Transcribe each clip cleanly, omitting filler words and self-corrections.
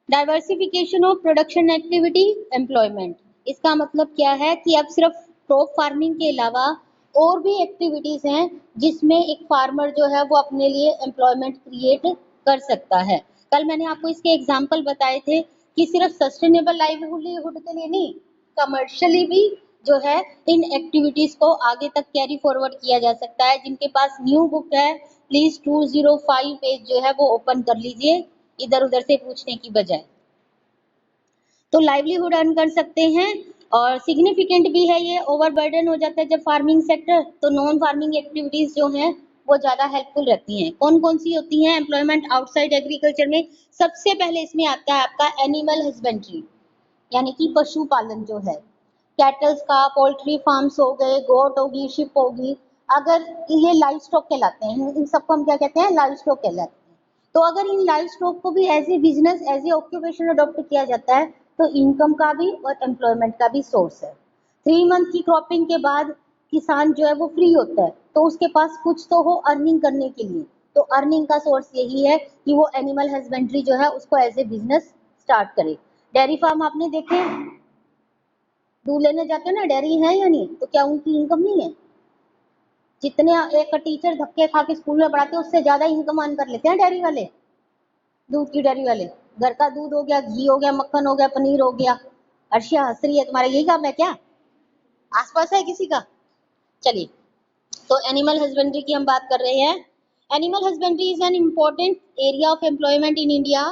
Diversification of production activity employment, इसका मतलब क्या है कि अब सिर्फ क्रॉप फार्मिंग के अलावा और भी एक्टिविटीज हैं जिसमें एक फार्मर जो है वो अपने लिए एम्प्लॉयमेंट क्रिएट कर सकता है। कल मैंने आपको इसके एग्जाम्पल बताए थे कि सिर्फ सस्टेनेबल लाइवलीहुड के लिए नहीं, कमर्शियली भी जो है इन एक्टिविटीज को आगे तक कैरी फॉरवर्ड किया जा सकता है। जिनके पास न्यू बुक है प्लीज 205 पेज जो है वो ओपन कर लीजिए, इधर उधर से पूछने की बजाय। तो लाइवलीहुड अर्न कर सकते हैं और सिग्निफिकेंट भी है ये। ओवरबर्डन हो जाता है जब फार्मिंग सेक्टर, तो नॉन फार्मिंग एक्टिविटीज जो हैं वो ज्यादा हेल्पफुल रहती हैं। कौन कौन सी होती हैं एम्प्लॉयमेंट आउटसाइड एग्रीकल्चर में? सबसे पहले इसमें आता है आपका एनिमल हस्बेंड्री, यानी कि पशुपालन जो है, कैटल्स का, पोल्ट्री फार्म्स हो गए, गोट होगी, शिप होगी, अगर ये लाइव स्टॉक कहलाते हैं, इन सबको हम क्या कहते हैं? लाइव स्टॉक कहलाते हैं। तो अगर इन लाइव स्टॉक को भी as a business, as a occupation adopt किया जाता है तो इनकम का भी और एम्प्लॉयमेंट का भी सोर्स है। 3 मंथ की क्रॉपिंग के बाद किसान जो है वो फ्री होता है, तो उसके पास कुछ तो हो अर्निंग करने के लिए, तो अर्निंग का सोर्स यही है कि वो एनिमल हस्बेंड्री जो है उसको एज ए बिजनेस स्टार्ट करे। डेयरी फार्म आपने देखे, दूध लेने जाते हो ना, डेयरी है या नहीं, तो क्या उनकी इनकम नहीं है? जितने एक टीचर धक्के खा के स्कूल में पढ़ाते हैं उससे ज्यादा इनकम अर्न कर लेते हैं डेयरी वाले, दूध की डेयरी वाले। घर का दूध हो गया, घी हो गया, मक्खन हो गया, पनीर हो गया। अर्शिया हंस रही है, तुम्हारा यही काम है क्या? आसपास है किसी का? चलिए, तो एनिमल हस्बेंड्री की हम बात कर रहे हैं। Animal husbandry is an important area of employment in India.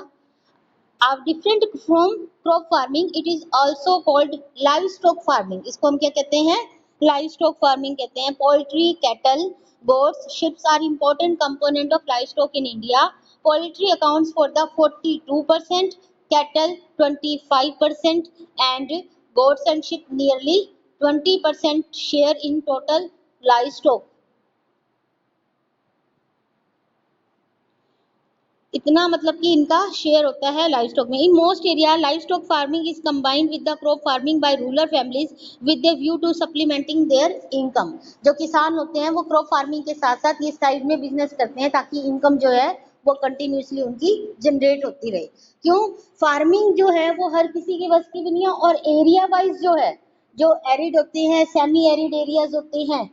Are different from crop farming, it is also called livestock farming। इसको हम क्या कहते हैं? livestock farming कहते हैं। poultry, cattle, goats, ships are important component of livestock in India। poultry accounts for the 42%, cattle 25% and goats and sheep nearly 20% share in total livestock। इतना मतलब कि इनका शेयर होता है लाइव स्टॉक में। In most area livestock farming is combined with the crop farming by rural families with the view to supplementing their income. जो किसान होते हैं वो क्रॉप फार्मिंग के साथ साथ ये साइड में बिजनेस करते हैं ताकि इनकम जो है वो कंटिन्यूसली उनकी जनरेट होती रहे। क्यों? फार्मिंग जो है वो हर किसी की बस की भी नहीं है, और एरिया वाइज जो है, जो एरिड होते हैं, सेमी एरिड एरियाज होते हैं,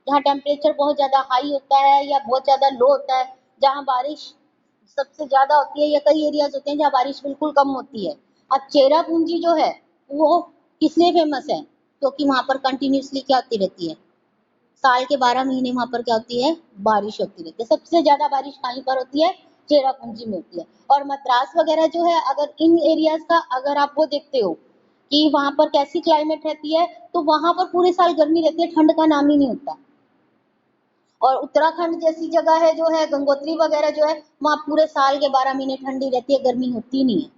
जहाँ टेम्परेचर बहुत ज्यादा हाई होता है या बहुत ज्यादा लो होता है, जहाँ बारिश सबसे ज्यादा होती है, या कई एरियाज होते हैं जहाँ बारिश बिल्कुल कम होती है। अब चेरापूंजी जो है वो किस लिए फेमस है? क्योंकि वहां पर कंटिन्यूसली क्या होती रहती है? साल के 12 महीने वहां पर क्या होती है? बारिश होती रहती है। सबसे ज्यादा बारिश कहीं पर होती है? चेरापूंजी में होती है। और मद्रास वगैरह जो है, अगर इन एरियाज का अगर आप वो देखते हो कि वहां पर कैसी क्लाइमेट रहती है, तो वहां पर पूरे साल गर्मी रहती है, ठंड का नाम ही नहीं होता। और उत्तराखंड जैसी जगह है जो है, गंगोत्री वगैरह जो है, वहाँ पूरे साल के 12 महीने ठंडी रहती है, गर्मी होती नहीं है,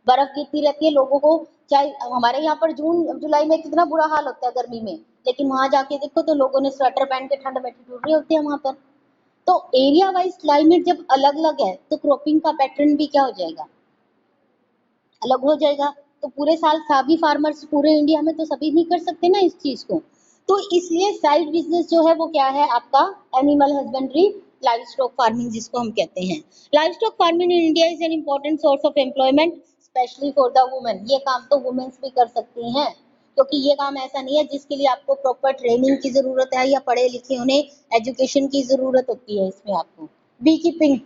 बर्फ गिरती रहती है। लोगों को चाहे हमारे यहाँ पर जून जुलाई में कितना बुरा हाल होता है गर्मी में, लेकिन वहां जाके देखो तो लोगों ने स्वेटर पहन के ठंड में ठिठुर रहे होते हैं वहां पर। तो एरिया वाइज क्लाइमेट जब अलग अलग है तो क्रॉपिंग का पैटर्न भी क्या हो जाएगा? अलग हो जाएगा। तो पूरे साल सभी फार्मर्स पूरे इंडिया में तो सभी नहीं कर सकते ना इस चीज को, तो इसलिए साइड बिजनेस जो है वो क्या है आपका? Animal husbandry, live stock farming जिसको हम कहते हैं। Live stock farming in India is an important source of employment specially for the women. ये काम तो वुमेन्स भी कर सकती हैं, क्योंकि ये काम ऐसा नहीं है जिसके लिए आपको प्रॉपर ट्रेनिंग की जरूरत है या पढ़े लिखे होने एजुकेशन की जरूरत होती है। इसमें आपको बी कीपिंग,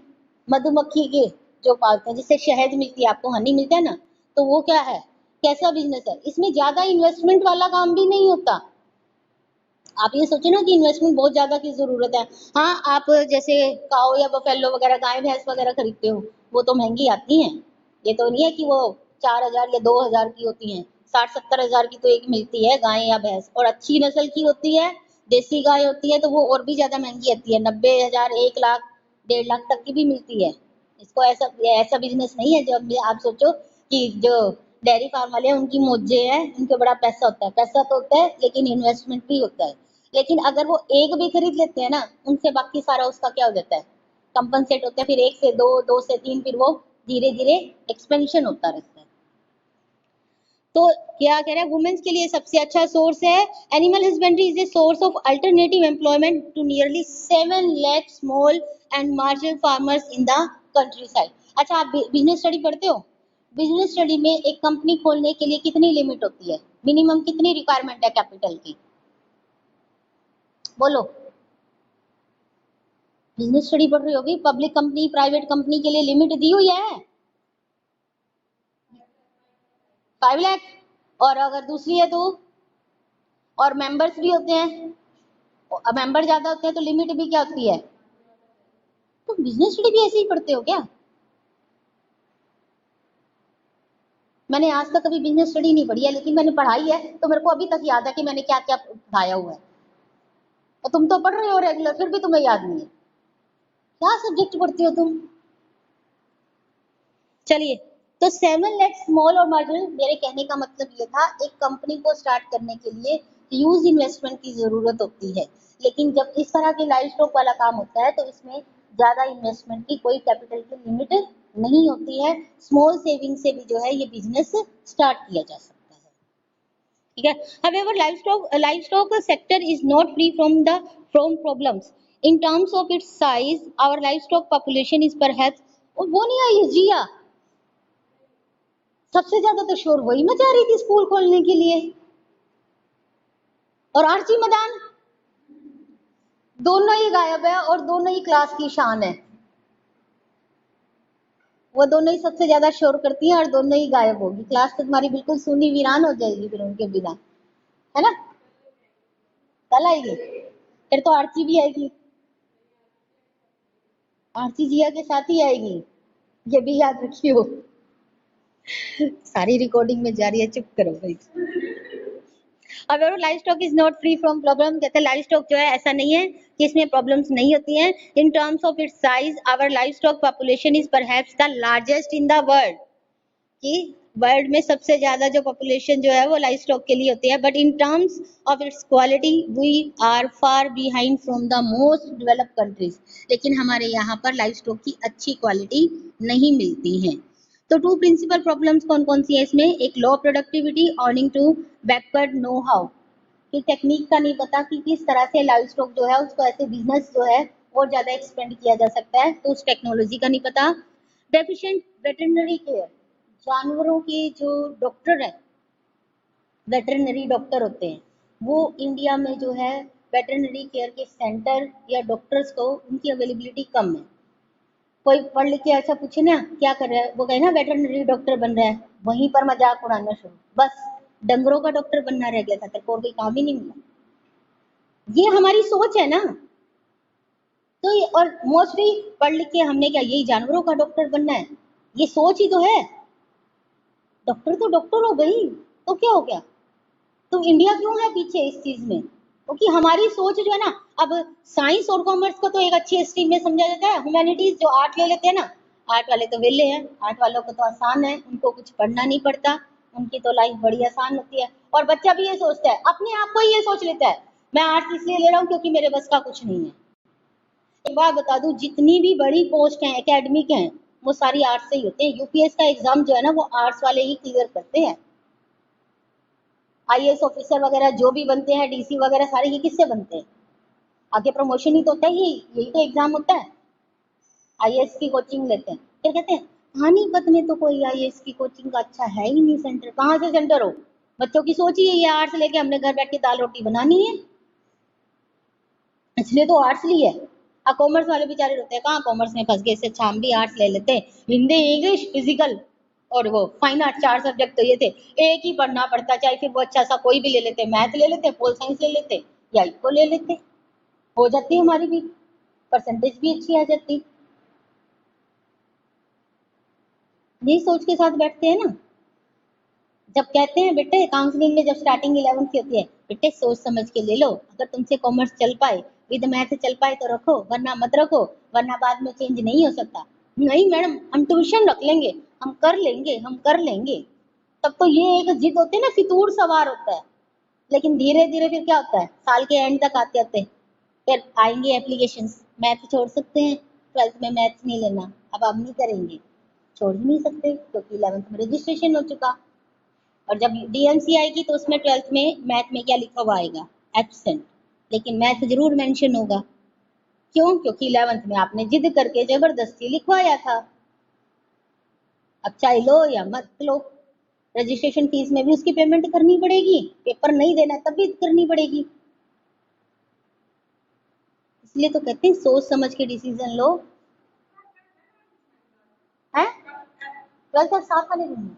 मधुमक्खी के जो पालते हैं जिससे शहद मिलती है, आपको हनी मिलता है ना, तो वो क्या है? कैसा बिजनेस है? इसमें ज्यादा इन्वेस्टमेंट वाला काम भी नहीं होता। आप ये सोचो ना कि इन्वेस्टमेंट बहुत ज्यादा की जरूरत है। हाँ, आप जैसे काओ या बफेलो वगैरह, गाय भैंस वगैरह खरीदते हो, वो तो महंगी आती हैं। ये तो नहीं है कि वो 4,000 या 2,000 की होती हैं, 60-70 हजार की तो एक मिलती है गाय या भैंस। और अच्छी नस्ल की होती है, देसी गाय होती है, तो वो और भी ज्यादा महंगी आती है, 90,000, 1 लाख, 1.5 लाख तक की भी मिलती है। इसको ऐसा ऐसा बिजनेस नहीं है जो आप सोचो कि जो डेयरी फार्म वाले हैं उनकी मौजे है, उनके बड़ा पैसा होता है। पैसा तो होता है लेकिन इन्वेस्टमेंट भी होता है। लेकिन अगर वो एक भी खरीद लेते हैं ना, उनसे बाकी सारा उसका क्या हो जाता है? कंपनसेट होता है। फिर 1 से 2, 2 से 3, फिर वो धीरे धीरे एक्सपेंशन होता रहता है। तो क्या कह रहा है? वुमेन्स के लिए सबसे अच्छा सोर्स है। Animal husbandry is a source of alternative employment to nearly 7 lakh small and marginal farmers in the countryside. अच्छा, आप बिजनेस स्टडी पढ़ते हो? बिजनेस स्टडी में एक कंपनी खोलने के लिए कितनी लिमिट होती है, मिनिमम कितनी रिक्वायरमेंट है कैपिटल की, बोलो। बिजनेस स्टडी पढ़ रही होगी, पब्लिक कंपनी प्राइवेट कंपनी के लिए लिमिट दी हुई है 5 लाख, और अगर दूसरी है तो, और मेंबर्स भी होते हैं, मेंबर ज्यादा होते हैं तो लिमिट भी क्या होती है। तो बिजनेस स्टडी भी ऐसे ही पढ़ते हो क्या? मैंने आज तक कभी बिजनेस स्टडी नहीं पढ़ी है, लेकिन मैंने पढ़ाई है तो मेरे को अभी तक याद है कि मैंने क्या क्या पढ़ाया हुआ है। और तुम तो पढ़ रहे हो रेगुलर, फिर भी तुम्हें याद नहीं है, क्या सब्जेक्ट पढ़ती हो तुम। चलिए, तो 7 लाख स्मॉल और मार्जिनल, मेरे कहने का मतलब ये था एक कंपनी को स्टार्ट करने के लिए ह्यूज इन्वेस्टमेंट की जरूरत होती है, लेकिन जब इस तरह के लाइव स्टॉक वाला काम होता है तो इसमें ज्यादा इन्वेस्टमेंट की, कोई कैपिटल की लिमिट नहीं होती है। स्मॉल सेविंग से भी जो है ये बिजनेस स्टार्ट किया जा सकता है, ठीक है। However, livestock sector is not free from problems. In terms of its size, our livestock population is perhaps, वो नहीं आई जिया, सबसे ज्यादा तो शोर वही मचा रही थी स्कूल खोलने के लिए, और आरची मदान, दोनों ही गायब है और दोनों ही क्लास की शान है। वो दोनों ही सबसे ज्यादा शोर करती हैं और दोनों ही गायब होगी, क्लास तो तुम्हारी बिल्कुल सुनी वीरान हो जाएगी फिर उनके बिना, है ना। कल आएगी, फिर तो आरती भी आएगी, आरती जिया के साथ ही आएगी, ये भी याद रखियो। सारी रिकॉर्डिंग में जा रही है, चुप करो भाई। अब live stock is not free from problem, कहते हैं लाइव स्टॉक जो है ऐसा नहीं है कि इसमें प्रॉब्लम्स नहीं होती हैं। In terms of its size, our livestock population is perhaps the largest in the world, कि वर्ल्ड में सबसे ज्यादा जो पॉपुलेशन जो है वो लाइव स्टॉक के लिए होती है। But in terms of its quality we are far behind from the most developed countries, लेकिन हमारे यहाँ पर लाइव स्टॉक की अच्छी क्वालिटी नहीं मिलती है। तो 2 प्रिंसिपल प्रॉब्लम्स कौन कौन सी है इसमें, एक low productivity owning to backward know how, कि टेक्निक का नहीं पता कि किस तरह से लाइव स्टॉक जो है उसको ऐसे बिजनेस जो है और ज्यादा एक्सपेंड किया जा सकता है, तो उस टेक्नोलॉजी का नहीं पता। डेफिशिएंट वेटरनरी केयर, जानवरों के जो डॉक्टर है, वेटरनरी डॉक्टर होते हैं, वो इंडिया में जो है वेटरनरी केयर के सेंटर या डॉक्टर्स को उनकी अवेलेबिलिटी कम है। कोई पढ़ लिख के ऐसा पूछे ना क्या कर रहा है, वो कहे ना वेटरनरी डॉक्टर बन रहा है, वहीं पर मजाक उड़ाना शुरू, बस डंगरों का डॉक्टर बनना रह गया था, तेरे को और कोई काम ही नहीं मिला। ये हमारी सोच है ना, तो ये, और मोस्टली पढ़ लिख के हमने क्या यही जानवरों का डॉक्टर बनना है, ये सोच ही तो है। डॉक्टर तो डॉक्टर हो गई, तो क्या हो गया, तो इंडिया क्यों है पीछे इस चीज में, क्योंकि हमारी सोच जो है ना। अब साइंस और कॉमर्स को तो एक अच्छी स्ट्रीम में समझा जाता है, ह्यूमैनिटीज जो आर्ट ले लेते हैं ना, आर्ट वाले तो वेले हैं, आर्ट वालों को तो आसान है, उनको कुछ पढ़ना नहीं पड़ता, उनकी तो लाइफ बड़ी आसान होती है। और बच्चा भी ये सोचता है, अपने आप को ही ये सोच लेता है मैं आर्ट्स इसलिए ले रहा हूँ क्योंकि मेरे बस का कुछ नहीं है। एक बात बता दूं, जितनी भी बड़ी पोस्ट हैं एकेडमिक हैं वो सारी आर्ट्स से ही होते हैं। यूपीएस का एग्जाम जो है ना वो आर्ट्स वाले ही क्लियर करते हैं। आईएएस ऑफिसर वगैरह जो भी बनते हैं, डीसी वगैरह सारे ये किससे बनते हैं, आगे प्रमोशन ही तो होता है, यही तो एग्जाम होता है। आईएएस की कोचिंग लेते हैं, फिर कहते हैं पानीपत में तो कोई आईएएस की कोचिंग का अच्छा है ही नहीं सेंटर, कहाँ से सेंटर हो, बच्चों की सोच ही ये आर्ट्स लेके हमने घर बैठ के दाल रोटी बनानी है, इसलिए तो आर्ट्स ली है। कॉमर्स वाले बेचारे रोते हैं कहाँ कॉमर्स में फंस गए, इससे अच्छा हम भी आर्ट्स ले लेते हैं, हिंदी इंग्लिश फिजिकल और वो फाइन आर्ट, 4 सब्जेक्ट तो ये थे, एक ही पढ़ना पड़ता, चाहे फिर वो अच्छा सा कोई भी ले लेते, मैथ ले लेते, पोल साइंस ले लेते या इसको ले लेते, हो जाती हमारी भी परसेंटेज भी अच्छी आ जाती। यही सोच के साथ बैठते हैं ना। जब कहते हैं बेटे काउंसलिंग में, जब स्टार्टिंग 11th की होती है, बेटे सोच समझ के ले लो, अगर तुमसे कॉमर्स चल पाए, विद मैथ चल पाए तो रखो, वरना मत रखो, वरना बाद में चेंज नहीं हो सकता। नहीं मैडम हम ट्यूशन रख लेंगे, हम कर लेंगे, हम कर लेंगे, तब तो ये एक जिद होती है ना, फितूर सवार होता है। लेकिन धीरे धीरे फिर क्या होता है, साल के एंड तक आते आते फिर आएंगे एप्लीकेशंस, मैथ छोड़ सकते हैं, 12th में मैथ नहीं लेना, अब आप नहीं करेंगे, छोड़ ही नहीं सकते क्योंकि 11th में रजिस्ट्रेशन हो चुका। और जब डीएमसी आएगी तो उसमें 12th में मैथ में क्या लिखा हुआ आएगा, एब्सेंट, लेकिन मैथ जरूर मेंशन होगा, क्यों, क्योंकि 11th में आपने जिद करके जबरदस्ती लिखवाया था। अब चाहे लो या मत लो, रजिस्ट्रेशन फीस में भी उसकी पेमेंट करनी पड़ेगी, पेपर नहीं देना तब भी करनी पड़ेगी। इसलिए तो कहते हैं सोच समझ के डिसीजन लो। है 12th और 7 वाले दिन।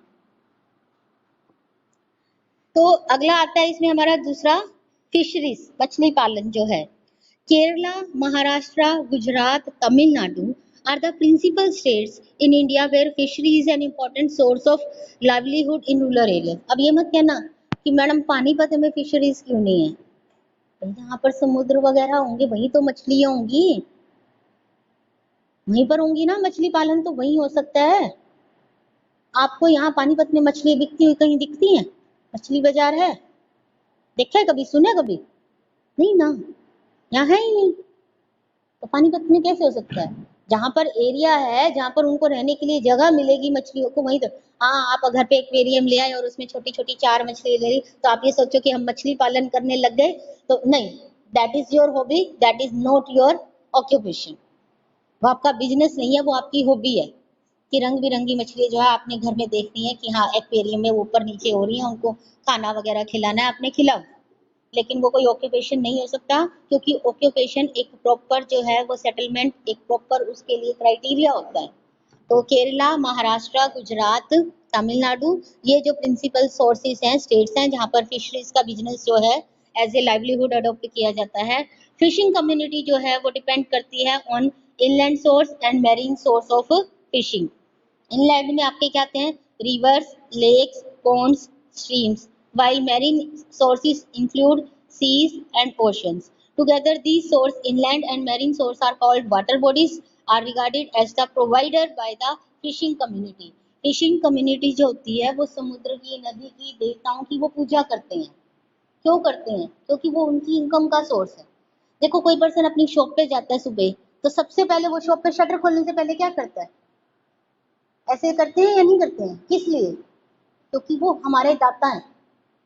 तो अगला आता है इसमें हमारा दूसरा फिशरीज, मछली पालन जो है। Kerala, Maharashtra, Gujarat, Tamil Nadu are the principal states in India where fishery is an important source of livelihood in rural areas। अब ये मत कहना कि मैडम पानीपत में फिशरीज क्यों नहीं है, जहाँ पर समुद्र वगैरह होंगे वहीं तो मछलियां होंगी, वहीं पर होंगी ना मछली पालन, तो वहीं हो सकता है। आपको यहाँ पानीपत में मछली बिकती हुई कहीं दिखती है? मछली बाजार है, देखा है कभी, सुना कभी? नहीं ना, यहाँ है ही नहीं, तो पानीपत में कैसे हो सकता है? जहाँ पर एरिया है, जहाँ पर उनको रहने के लिए जगह मिलेगी मछलियों को, वहीं तो। हाँ, आप घर पे एक्वेरियम ले आए और उसमें छोटी छोटी 4 मछली ले ली, तो आप ये सोचो कि हम मछली पालन करने लग गए, तो नहीं। That is your hobby, that is not your occupation. वो आपका बिजनेस नहीं है, वो आपकी हॉबी है कि रंग बिरंगी मछली जो है आपने घर में देखनी है कि हाँ एक्वेरियम में ऊपर नीचे हो रही है, उनको खाना वगैरह खिलाना है, आपने खिलाओ। लेकिन वो कोई ऑक्यूपेशन नहीं हो सकता, क्योंकि ऑक्यूपेशन एक प्रॉपर जो है वो सेटलमेंट, एक प्रॉपर उसके लिए क्राइटेरिया होता है। तो केरला, महाराष्ट्र, गुजरात, तमिलनाडु, ये जो प्रिंसिपल सोर्सेज हैं, स्टेट्स हैं जहाँ पर फिशरीज का बिजनेस जो है एज ए लाइवलीहुड अडॉप्ट किया जाता है। फिशिंग कम्युनिटी जो है वो डिपेंड करती है on inland source and marine source of fishing. Inland में आपके क्या आते हैं? Rivers, lakes, ponds, streams, while marine sources include seas and oceans. Together, these sources, inland and marine sources, are called water bodies, are regarded as the provider by the fishing community. Fishing community जो होती है वो समुद्र की, नदी की, देवताओं की वो पूजा करते हैं। क्यों करते हैं? क्योंकि वो उनकी इनकम का सोर्स है। देखो, कोई पर्सन अपनी शॉप पे जाता है सुबह, तो सबसे पहले वो शॉप पे शटर खोलने से पहले क्या करता है? ऐसे करते हैं या नहीं करते हैं? किस लिए? क्योंकि वो हमारे दाता हैं,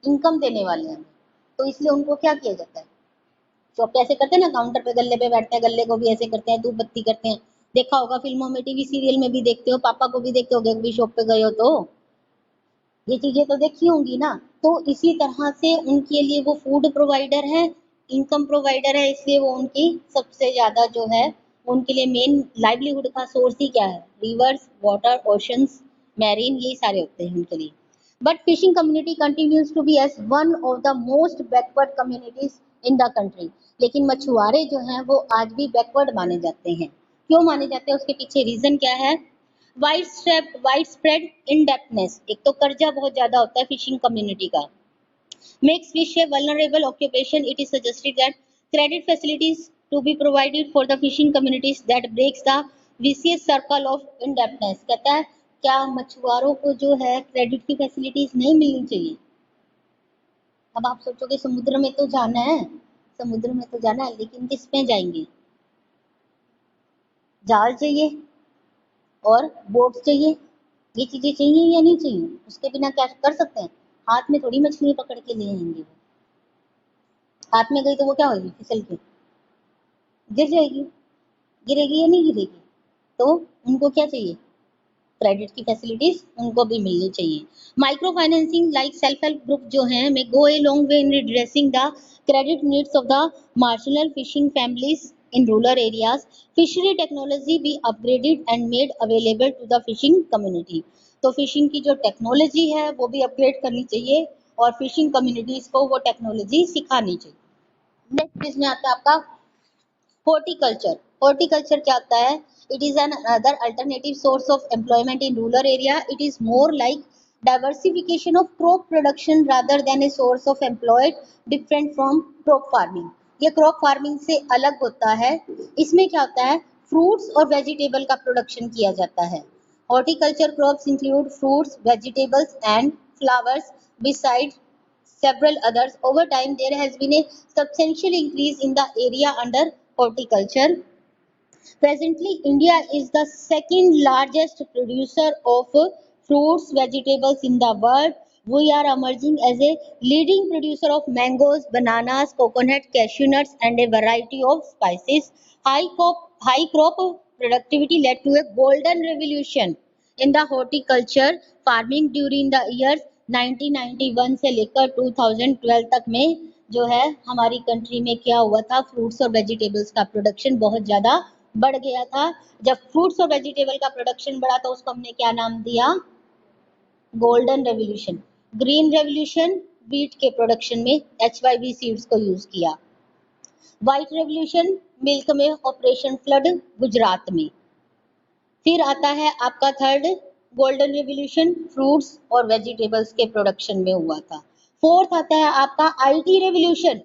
इनकम देने वाले हैं, तो इसलिए उनको क्या किया जाता है? शॉप पे ऐसे करते हैं ना, काउंटर पे गल्ले पे बैठते हैं, गल्ले को भी ऐसे करते हैं, धूप बत्ती करते हैं। देखा होगा फिल्मों में, टीवी सीरियल में भी देखते हो, पापा को भी देखते होगे, कभी शॉप पे गए हो तो ये चीजें तो देखी होंगी ना। तो इसी तरह से उनके लिए वो फूड प्रोवाइडर है, इनकम प्रोवाइडर है, इसलिए वो उनकी सबसे ज्यादा जो है उनके लिए मेन लाइवलीहुड का सोर्स ही क्या है? रिवर्स, वाटर, ओशंस, मैरीन, यही सारे होते हैं उनके लिए। But fishing community continues to be as one of the most backward communities in the country। लेकिन मछुआरे जो हैं वो आज भी बैकवर्ड माने जाते हैं। क्यों माने जाते हैं? उसके पीछे रीजन क्या है? वाइड स्प्रेड इन डेप्थनेस, एक तो कर्जा बहुत ज्यादा होता है फिशिंग कम्युनिटी का। Makes fish a vulnerable occupation, it is suggested that credit facilities to be provided for the fishing communities that breaks the vicious circle of indebtedness। कहता है क्या मछुआरों को जो है क्रेडिट की फैसिलिटीज नहीं मिलनी चाहिए? अब आप सोचोगे समुद्र में तो जाना है, समुद्र में तो जाना है, लेकिन किस में जाएंगे? जाल चाहिए और बोट चाहिए, ये चीजें चाहिए या नहीं चाहिए? उसके बिना क्या कर सकते हैं? हाथ में थोड़ी मछली पकड़ के ले आएंगे, हाथ में गई तो वो क्या होगी? फिसल के गिर जाएगी, गिरेगी या नहीं गिरेगी? तो उनको क्या चाहिए? क्रेडिट की फैसिलिटीज उनको भी मिलनी चाहिए। Micro financing like self help group जो हैं may go a long way in redressing the credit needs of the marginal fishing families in rural areas. Fishery technology be upgraded and made available to the fishing community. तो fishing की जो technology है वो भी upgrade करनी चाहिए और fishing communities को वो टेक्नोलॉजी सिखानी चाहिए। नेक्स्ट इसमें आता है आपका हॉर्टिकल्चर। हॉर्टिकल्चर क्या होता है? It is an another alternative source of employment in rural area. It is more like diversification of crop production rather than a source of employment different from crop farming। ये crop farming से अलग होता है। इसमें क्या होता है? Fruits और वेजिटेबल का प्रोडक्शन किया जाता है। Horticulture crops include fruits, vegetables and flowers besides several others. Over time there has been a substantial increase in the area under horticulture। Presently, India is the second largest producer of fruits, vegetables in the world. We are emerging as a leading producer of mangoes, bananas, coconut, cashew nuts, and a variety of spices. High crop productivity led to a golden revolution in the horticulture farming during the years 1991 से लेकर 2012 तक में जो है हमारी country में क्या हुआ था, फ्रूट्स और वेजिटेबल्स का प्रोडक्शन बहुत ज्यादा बढ़ गया था। जब फ्रूट्स और वेजिटेबल का प्रोडक्शन बढ़ा तो उसको हमने क्या नाम दिया, golden revolution. Green revolution, wheat के प्रोडक्शन में HYV सीड्स को यूज किया। व्हाइट रेवोल्यूशन, मिल्क में ऑपरेशन फ्लड गुजरात में। फिर आता है आपका थर्ड गोल्डन रेवोल्यूशन, फ्रूट्स और वेजिटेबल्स के प्रोडक्शन में हुआ था। फोर्थ आता है आपका IT रेवोल्यूशन।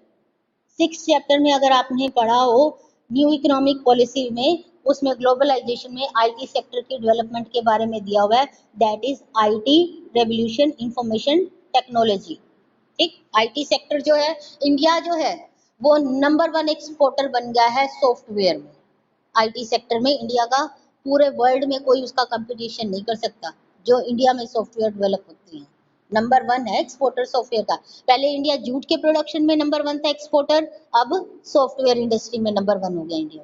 6 चैप्टर में अगर आपने पढ़ा हो न्यू इकोनॉमिक पॉलिसी में, उसमें ग्लोबलाइजेशन में IT सेक्टर की डेवलपमेंट के बारे में दिया हुआ है, that is IT revolution, information technology. ठीक, IT सेक्टर जो है, इंडिया जो है वो नंबर 1 एक्सपोर्टर बन गया है सॉफ्टवेयर में। IT सेक्टर में इंडिया का पूरे वर्ल्ड में कोई उसका कंपटीशन नहीं कर सकता। जो इंडिया में सॉफ्टवेयर डेवलप होते हैं, नंबर 1 है एक्सपोर्टर सॉफ्टवेयर का। पहले इंडिया जूट के प्रोडक्शन में नंबर 1 था एक्सपोर्टर, अब सॉफ्टवेयर इंडस्ट्री में नंबर 1 हो गया India.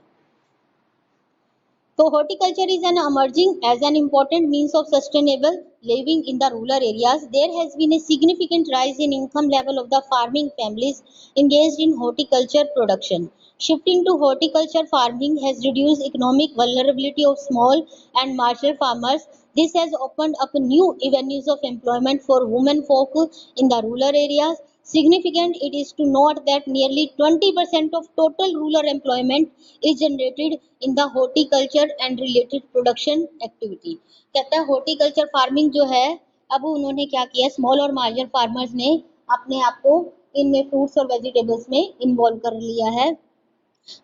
So horticulture is an emerging as an important means of sustainable living in the rural areas. There has been a significant rise in income level of the farming families engaged in horticulture production. Shifting to horticulture farming has reduced economic vulnerability of small and marginal farmers. This has opened up new avenues of employment for women folk in the rural areas. Significant it is to note that nearly 20% of total rural employment is generated in the horticulture and related production activity। कहता है horticulture farming जो है, अब उन्होंने क्या किया, small और marginal farmers ने अपने आप को इनमें फ्रूट्स और वेजिटेबल्स में इन्वॉल्व कर लिया है।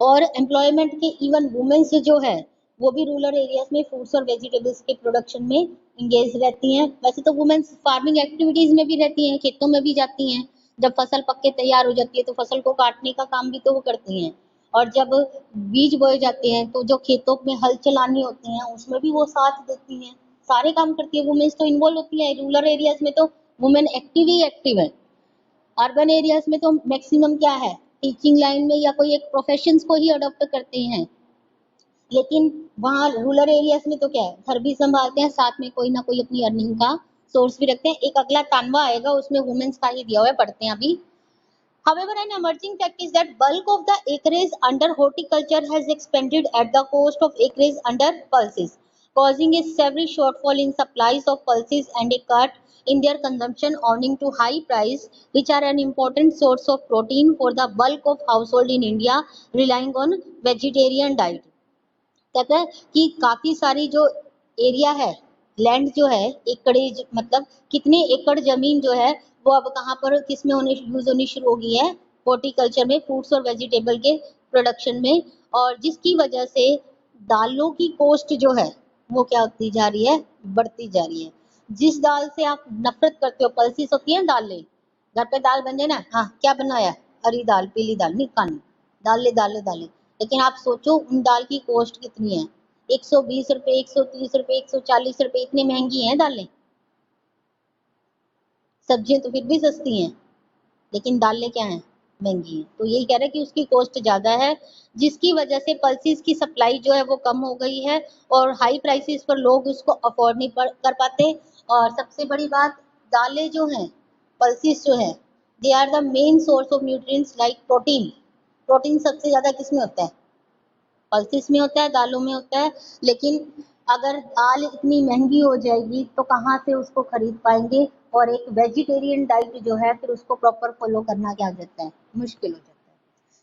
और एम्प्लॉयमेंट के इवन वुमेन्स जो है वो भी रूरल एरियाज में फ्रूट्स और वेजिटेबल्स के प्रोडक्शन में इंगेज रहती हैं। वैसे तो वुमेन्स फार्मिंग एक्टिविटीज में भी रहती हैं, खेतों में भी जाती हैं। जब फसल पक के तैयार हो जाती है तो फसल को काटने का काम भी तो वो करती हैं, और जब बीज बोए जाते हैं तो जो खेतों में हल चलानी होती हैं उसमें भी वो साथ देती हैं, सारे काम करती है वुमेन्स, तो इन्वॉल्व होती है। रूरल एरियाज में तो वुमेन एक्टिव ही एक्टिव है। अर्बन एरियाज में तो मैक्सिमम क्या है, टीचिंग लाइन में या कोई एक प्रोफेशंस को ही अडॉप्ट करते हैं। लेकिन वहाँ रूरल एरियाज में तो क्या है, घर भी संभालते हैं, साथ में कोई ना कोई अपनी अर्निंग का सोर्स भी रखते हैं। एक अगला तानवा आएगा उसमें वुमेन्स का ही दिया हुआ है, पढ़ते हैं अभी। However, an emerging fact is that bulk of the acreage under horticulture has expanded at the cost of acreage under pulses, causing a severe shortfall in supplies of pulses and a cut in their consumption owing to high price, which are an important source of protein for the bulk of household in India relying on vegetarian diet। कहता है कि काफी सारी जो area है, land जो है, एकड़ेज मतलब कितने एकड़ जमीन जो है वो अब कहाँ पर किस में होने यूज होनी शुरू हो गई है, हॉर्टिकल्चर में, फ्रूट्स और वेजिटेबल के प्रोडक्शन में। और जिसकी वजह से दालों की कॉस्ट जो है वो क्या होती जा रही है, बढ़ती जा रही है। जिस दाल से आप नफरत करते हो, पल्सिस होती है दालें, घर पे दाल बन जाए ना, हाँ क्या बनाया, हरी दाल, पीली दाल नहीं खानी, दालें दालें दालें। लेकिन आप सोचो उन दाल की कॉस्ट कितनी है, 120 रुपए, 130 रुपए, 140 रुपए, इतनी महंगी हैं दालें। सब्जियां तो फिर भी सस्ती हैं, लेकिन दालें क्या हैं, महंगी हैं। तो यही कह रहे हैं कि उसकी कॉस्ट ज्यादा है, जिसकी वजह से पल्सिस की सप्लाई जो है वो कम हो गई है और हाई प्राइसेस पर लोग उसको अफोर्ड नहीं कर पाते। और सबसे बड़ी बात, दालें जो हैं, पल्सिस जो है, they are the main source of nutrients like protein. Protein सबसे ज्यादा किसमें होता है, पल्सिस में होता है, दालों में होता है। लेकिन अगर दाल इतनी महंगी हो जाएगी तो कहाँ से उसको खरीद पाएंगे, और एक वेजिटेरियन डाइट जो है फिर उसको प्रॉपर फॉलो करना क्या हो जाता है, मुश्किल हो जाता है।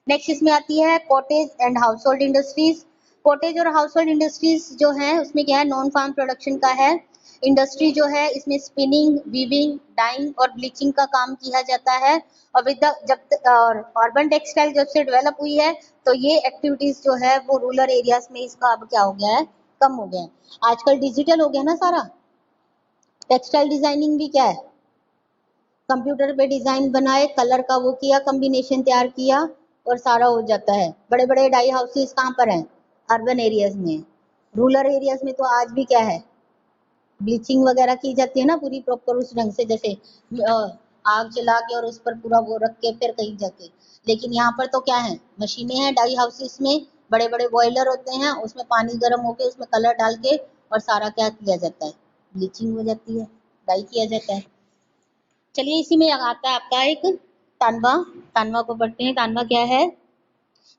नेक्स्ट इसमें आती है cottage and house hold industries. Cottage और हाउस होल्ड इंडस्ट्रीज जो है उसमें क्या है, नॉन फार्म प्रोडक्शन का है। इंडस्ट्री जो है इसमें स्पिनिंग, वीविंग, डाइंग और ब्लीचिंग का काम किया जाता है। और विद जब अर्बन टेक्सटाइल जब से डेवलप हुई है तो ये एक्टिविटीज जो है वो रूरल एरियाज में इसका अब क्या हो गया है, कम हो गया है। आजकल डिजिटल हो गया ना सारा, टेक्सटाइल डिजाइनिंग भी क्या है, कंप्यूटर पे डिजाइन बनाए, कलर का वो किया, कॉम्बिनेशन तैयार किया और सारा हो जाता है। बड़े बड़े डाई हाउसेस कहाँ पर हैं, अर्बन एरियाज में। रूरल एरियाज में तो आज भी क्या है, ब्लीचिंग वगैरह की जाती है ना पूरी प्रॉपर उस ढंग से, जैसे आग जला के और उस पर पूरा वो रख के फिर कहीं जाके। लेकिन यहाँ पर तो क्या है, मशीनें हैं डाई हाउसेस में, बड़े बड़े बॉयलर होते हैं, उसमें पानी गर्म होके उसमें कलर डाल के और सारा क्या किया जाता है, ब्लीचिंग हो जाती है, डाई किया जाता है। चलिए इसी में आता है आपका एक तानवा। तानवा को पढ़ते हैं। तानवा क्या है?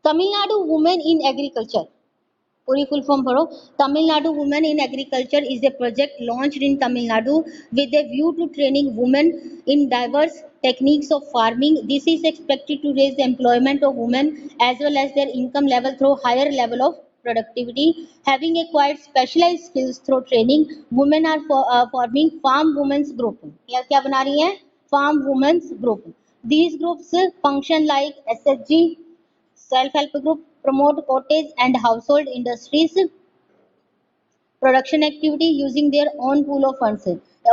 Tamil Nadu women in agriculture. पूरी फुल फॉर्म पढ़ो। Tamil Nadu women in agriculture is a project launched in Tamil Nadu with a view to training women in diverse techniques of farming. This is expected to raise the employment of women as well as their income level through higher level of productivity. Having acquired specialized skills through training, women are forming farm women's group. क्या बना रही हैं? Farm women's group. These groups function like SHG, self-help group, promote cottage and household industries production activity using their own pool of funds.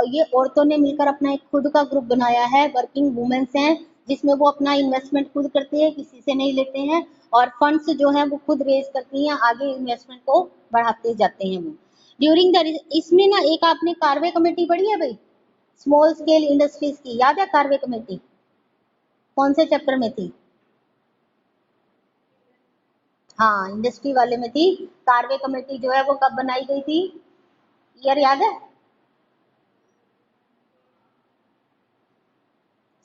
ये औरतों ने मिलकर अपना एक खुद का ग्रुप बनाया है, वर्किंग वुमेन्स हैं, जिसमें वो अपना इन्वेस्टमेंट खुद करती है, किसी से नहीं लेते हैं, और फंड्स जो हैं वो खुद रेज करती हैं, आगे इन्वेस्टमेंट को बढ़ाते जाते हैं वो। ड्यूरिंग द इसमें ना एक आपने कार्वे कमेटी पढ़ी है भाई, स्मॉल स्केल इंडस्ट्रीज की, याद है कार्वे कमेटी? कौन से चैप्टर में थी? हाँ, इंडस्ट्री वाले में थी। कार्वे कमेटी जो है वो कब बनाई गई थी? ईयर याद है?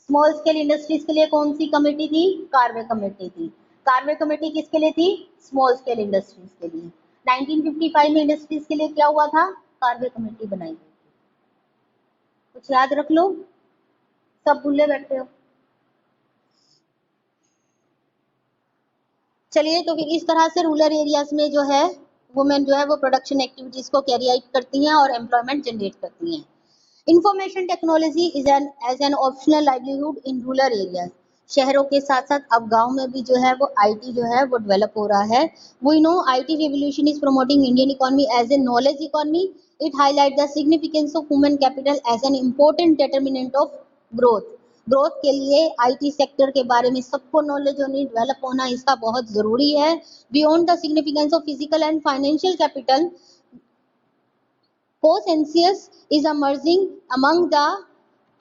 स्मॉल स्केल इंडस्ट्रीज के लिए कौन सी कमेटी थी? कार्वे कमेटी थी। कार्वे कमेटी किसके लिए थी? स्मॉल स्केल इंडस्ट्रीज के लिए। 1955 में इंडस्ट्रीज के लिए क्या हुआ था? कार्वे कमेटी बनाई गई थी। कुछ याद रख लो, सब भूले बैठे हो। चलिए, तो फिर इस तरह से रूरल एरियाज में जो है वुमेन जो है वो प्रोडक्शन एक्टिविटीज को कैरी आउट करती हैं और एम्प्लॉयमेंट जनरेट करती हैं। Information technology is an optional livelihood in rural areas. शहरों के साथ साथ अब गांव में भी जो है वो आईटी जो है वो डेवलप हो रहा है। We know IT revolution is promoting Indian economy as a knowledge economy. It highlight the significance of human capital as an important determinant of growth. Growth के लिए आईटी सेक्टर के बारे में सबको नॉलेज होनी, डेवलप होना इसका बहुत जरूरी है। Beyond the significance of physical and financial capital, consensus is emerging among the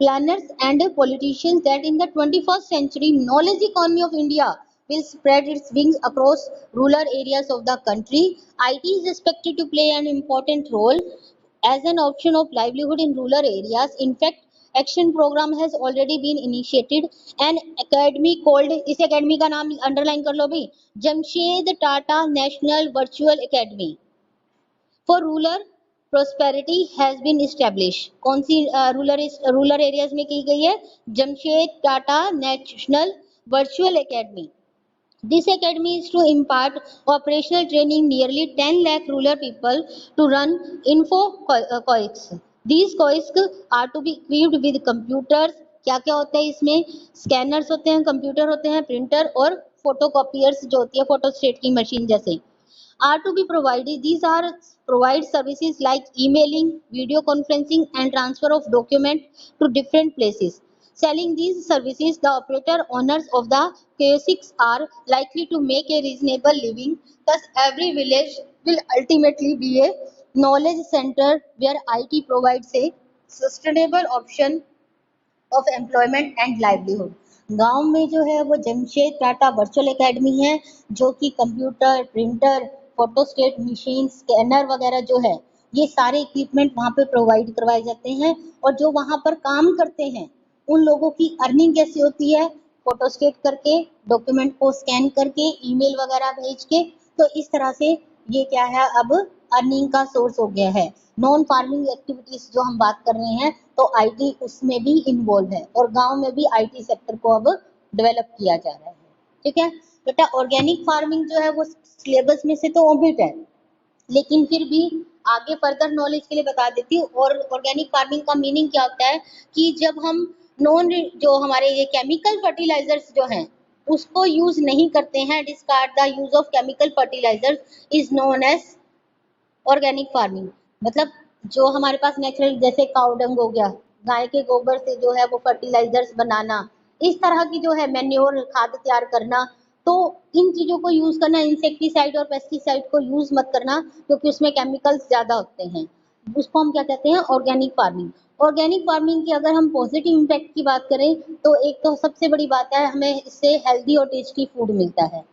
planners and politicians that in the 21st century knowledge economy of India will spread its wings across rural areas of the country. IT is expected to play an important role as an option of livelihood in rural areas. In fact, action program has already been initiated. An academy called, इस academy का नाम underline कर लो भाई, Jamshed Tata national virtual academy for rural prosperity has been established. कौन सी rural areas में की गई है? Jamshed Tata national virtual academy. This academy is to impart operational training nearly 10 lakh rural people to run info kiosks. These kiosks are to be equipped with computers. क्या क्या होता है इसमें? स्कैनर्स होते हैं, कंप्यूटर होते हैं, प्रिंटर और फोटोकॉपियर्स जो होती है फोटोस्टेट की मशीन जैसे are to be provided. These are provide services like emailing, video conferencing and transfer of document to different places. Selling these services, the operator owners of the kiosks are likely to make a reasonable living. Thus, every village will ultimately be a knowledge center where IT provides a sustainable option of employment and livelihood. गांव में जो है वो Jamshed Tata virtual academy है, जो कि computer, printer, photostat machine, scanner वगैरह जो है ये सारे इक्विपमेंट वहाँ पे प्रोवाइड करवाए जाते हैं। और जो वहाँ पर काम करते हैं उन लोगों की अर्निंग कैसे होती है? फोटोस्टेट करके, डॉक्यूमेंट को स्कैन करके, ईमेल वगैरह भेज के। तो इस तरह से ये क्या है, अब अर्निंग का सोर्स हो गया है। नॉन फार्मिंग एक्टिविटीज जो हम बात कर रहे हैं तो आईटी उसमें भी इन्वॉल्व है और गांव में भी आईटी सेक्टर को अब डेवलप किया जा रहा है। ठीक है बेटा, ऑर्गेनिक फार्मिंग जो है वो सिलेबस में से तो ओमिट है, लेकिन फिर भी आगे फर्दर नॉलेज के लिए बता देती हूँ। और ऑर्गेनिक फार्मिंग का मीनिंग क्या होता है कि जब हम नॉन जो हमारे ये केमिकल फर्टिलाइजर्स जो हैं उसको यूज नहीं करते हैं, discard the use of chemical fertilisers is known as organic farming. मतलब जो हमारे पास नेचुरल, जैसे काउ डंग हो गया, गाय के गोबर से जो है वो फर्टिलाइजर्स बनाना, इस तरह की जो है मैन्योर खाद तैयार करना, तो इन चीजों को यूज करना। इंसेक्टिसाइड और पेस्टिसाइड को यूज मत करना क्योंकि उसमें केमिकल्स ज्यादा होते हैं। उसको हम क्या कहते हैं? Organic farming. ऑर्गेनिक फार्मिंग की अगर हम पॉजिटिव इम्पैक्ट की बात करें तो एक तो सबसे बड़ी बात है, हमें इससे हेल्दी और टेस्टी फूड मिलता है।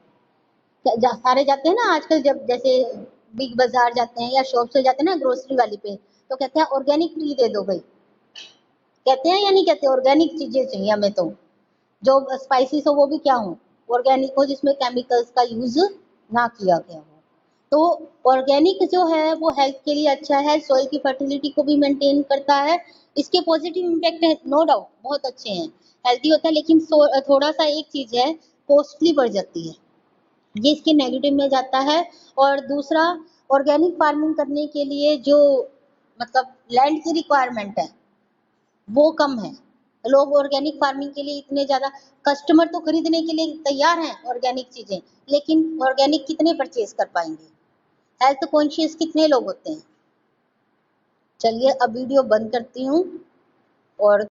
सारे जाते हैं ना आजकल, जब जैसे बिग बाजार जाते हैं या शॉप से जाते हैं ना ग्रोसरी वाली पे, तो कहते हैं ऑर्गेनिक ट्री दे दो भाई, कहते हैं या नहीं कहते, ऑर्गेनिक चीजें चाहिए हमें, तो जो स्पाइसेस हो वो भी क्या हो, ऑर्गेनिक हो, जिसमें केमिकल्स का यूज ना किया गया हो। तो ऑर्गेनिक जो है वो हेल्थ के लिए अच्छा है, सॉइल की फर्टिलिटी को भी मेंटेन करता है, इसके पॉजिटिव इम्पैक्ट है नो डाउट, बहुत अच्छे हैं, हेल्थी होता है, लेकिन थोड़ा सा एक चीज है, कॉस्टली बढ़ जाती है, ये इसके नेगेटिव में जाता है। और दूसरा, ऑर्गेनिक फार्मिंग करने के लिए जो मतलब लैंड की रिक्वायरमेंट है वो कम है, लोग ऑर्गेनिक फार्मिंग के लिए इतने ज्यादा, कस्टमर तो खरीदने के लिए तैयार हैं ऑर्गेनिक चीजें, लेकिन ऑर्गेनिक कितने परचेज कर पाएंगे, हेल्थ कॉन्शियस कितने लोग होते हैं। चलिए अब वीडियो बंद करती हूँ और